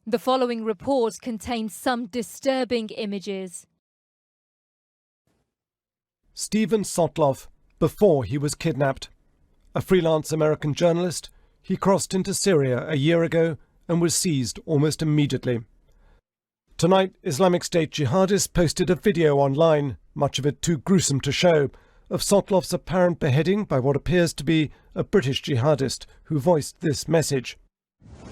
The following report contains some disturbing images. Steven Sotloff, before he was kidnapped. A freelance American journalist, he crossed into Syria a year ago and was seized almost immediately. Tonight, Islamic State jihadists posted a video online, much of it too gruesome to show, of Sotloff's apparent beheading by what appears to be a British jihadist who voiced this message.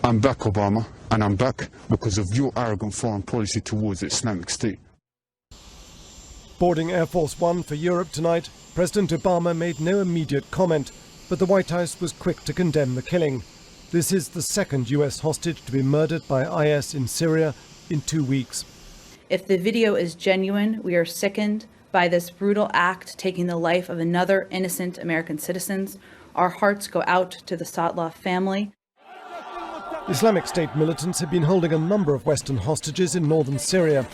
I'm back, Obama, and I'm back because of your arrogant foreign policy towards the Islamic State. Boarding Air Force One for Europe tonight, President Obama made no immediate comment, but the White House was quick to condemn the killing. This is the second US hostage to be murdered by IS in Syria in 2 weeks. If the video is genuine, we are sickened by this brutal act taking the life of another innocent American citizen. Our hearts go out to the Sotloff family. Islamic State militants have been holding a number of Western hostages in northern Syria.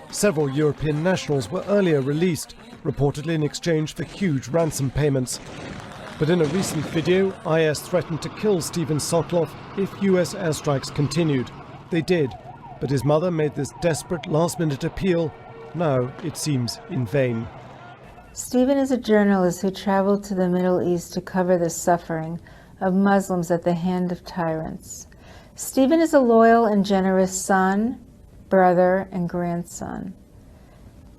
Several European nationals were earlier released, reportedly in exchange for huge ransom payments. But in a recent video, IS threatened to kill Steven Sotloff if US airstrikes continued. They did, but his mother made this desperate last-minute appeal. Now it seems in vain. Steven is a journalist who traveled to the Middle East to cover the suffering of Muslims at the hand of tyrants. Steven is a loyal and generous son, brother, and grandson.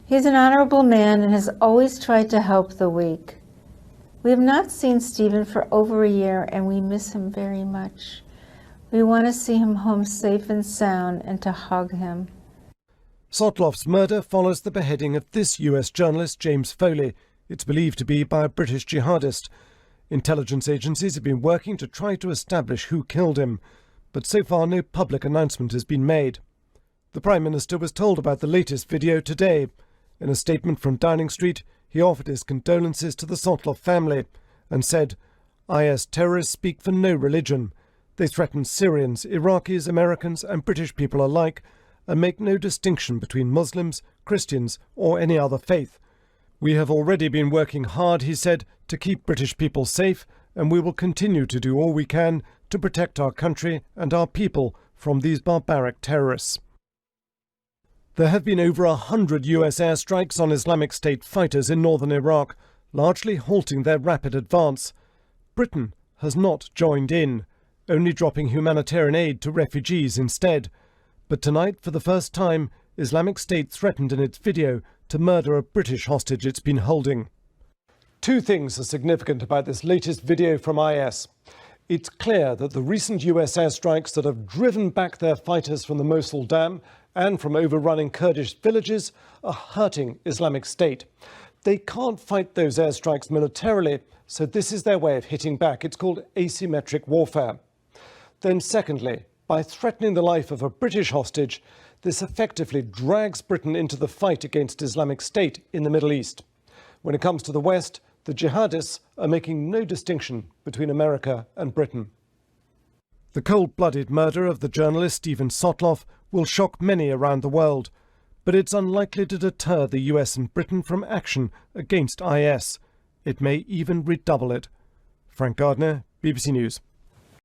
He's an honorable man and has always tried to help the weak. We have not seen Steven for over a year, and we miss him very much. We want to see him home safe and sound and to hug him. Sotloff's murder follows the beheading of this US journalist, James Foley. It's believed to be by a British jihadist. Intelligence agencies have been working to try to establish who killed him, but so far no public announcement has been made. The Prime Minister was told about the latest video today. In a statement from Downing Street, he offered his condolences to the Sotloff family and said, IS terrorists speak for no religion. They threaten Syrians, Iraqis, Americans and British people alike and make no distinction between Muslims, Christians or any other faith. We have already been working hard, he said, to keep British people safe, and we will continue to do all we can to protect our country and our people from these barbaric terrorists. There have been over 100 US airstrikes on Islamic State fighters in northern Iraq, largely halting their rapid advance. Britain has not joined in, only dropping humanitarian aid to refugees instead. But tonight, for the first time, Islamic State threatened in its video to murder a British hostage it's been holding. Two things are significant about this latest video from IS. It's clear that the recent US airstrikes that have driven back their fighters from the Mosul Dam and from overrunning Kurdish villages are hurting Islamic State. They can't fight those airstrikes militarily, so this is their way of hitting back. It's called asymmetric warfare. Then secondly, by threatening the life of a British hostage, this effectively drags Britain into the fight against Islamic State in the Middle East. When it comes to the West, the jihadists are making no distinction between America and Britain. The cold-blooded murder of the journalist Steven Sotloff will shock many around the world, but it's unlikely to deter the US and Britain from action against IS. It may even redouble it. Frank Gardner, BBC News.